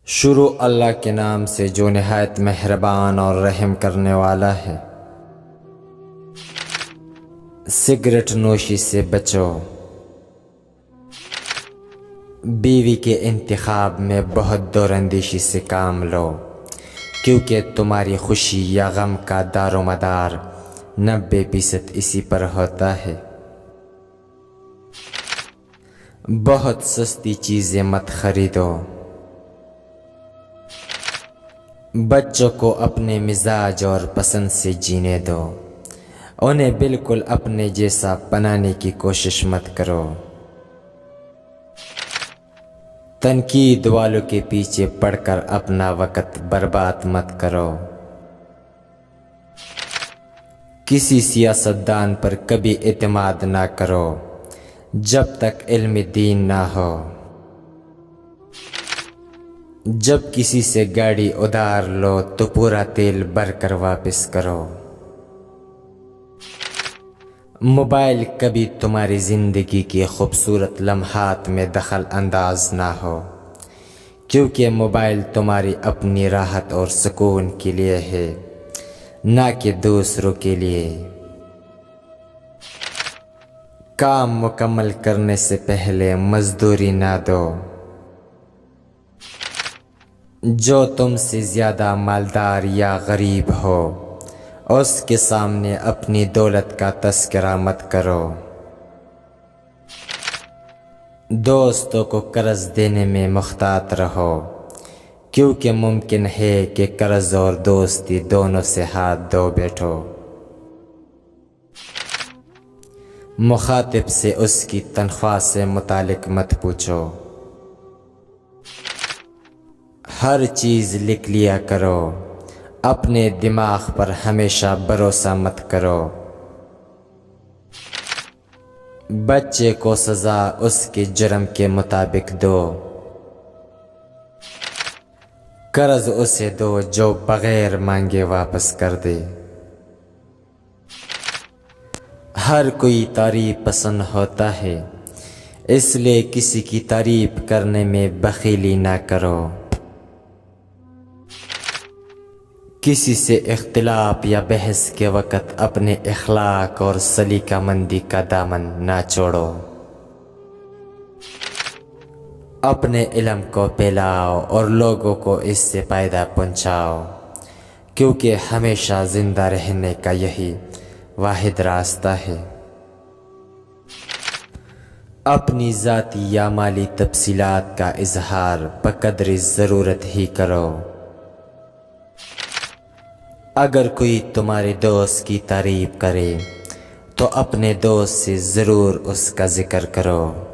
شروع اللہ کے نام سے جو نہایت مہربان اور رحم کرنے والا ہے۔ سگریٹ نوشی سے بچو۔ بیوی کے انتخاب میں بہت دور اندیشی سے کام لو، کیونکہ تمہاری خوشی یا غم کا دار و مدار 90% اسی پر ہوتا ہے۔ بہت سستی چیزیں مت خریدو۔ بچوں کو اپنے مزاج اور پسند سے جینے دو، انہیں بالکل اپنے جیسا بنانے کی کوشش مت کرو۔ تنقید والوں کے پیچھے پڑ کر اپنا وقت برباد مت کرو۔ کسی سیاستدان پر کبھی اعتماد نہ کرو جب تک علم دین نہ ہو۔ جب کسی سے گاڑی ادھار لو تو پورا تیل بھر کر واپس کرو۔ موبائل کبھی تمہاری زندگی کے خوبصورت لمحات میں دخل انداز نہ ہو، کیونکہ موبائل تمہاری اپنی راحت اور سکون کے لیے ہے، نہ کہ دوسروں کے لیے۔ کام مکمل کرنے سے پہلے مزدوری نہ دو۔ جو تم سے زیادہ مالدار یا غریب ہو، اس کے سامنے اپنی دولت کا تذکرہ مت کرو۔ دوستوں کو قرض دینے میں محتاط رہو، کیونکہ ممکن ہے کہ قرض اور دوستی دونوں سے ہاتھ دھو بیٹھو۔ مخاطب سے اس کی تنخواہ سے متعلق مت پوچھو۔ ہر چیز لکھ لیا کرو، اپنے دماغ پر ہمیشہ بھروسہ مت کرو۔ بچے کو سزا اس کے جرم کے مطابق دو۔ قرض اسے دو جو بغیر مانگے واپس کر دے۔ ہر کوئی تعریف پسند ہوتا ہے، اس لیے کسی کی تعریف کرنے میں بخیلی نہ کرو۔ کسی سے اختلاف یا بحث کے وقت اپنے اخلاق اور سلیقہ مندی کا دامن نہ چھوڑو۔ اپنے علم کو پھیلاؤ اور لوگوں کو اس سے فائدہ پہنچاؤ، کیونکہ ہمیشہ زندہ رہنے کا یہی واحد راستہ ہے۔ اپنی ذاتی یا مالی تفصیلات کا اظہار بقدر ضرورت ہی کرو۔ اگر کوئی تمہارے دوست کی تعریف کرے تو اپنے دوست سے ضرور اس کا ذکر کرو۔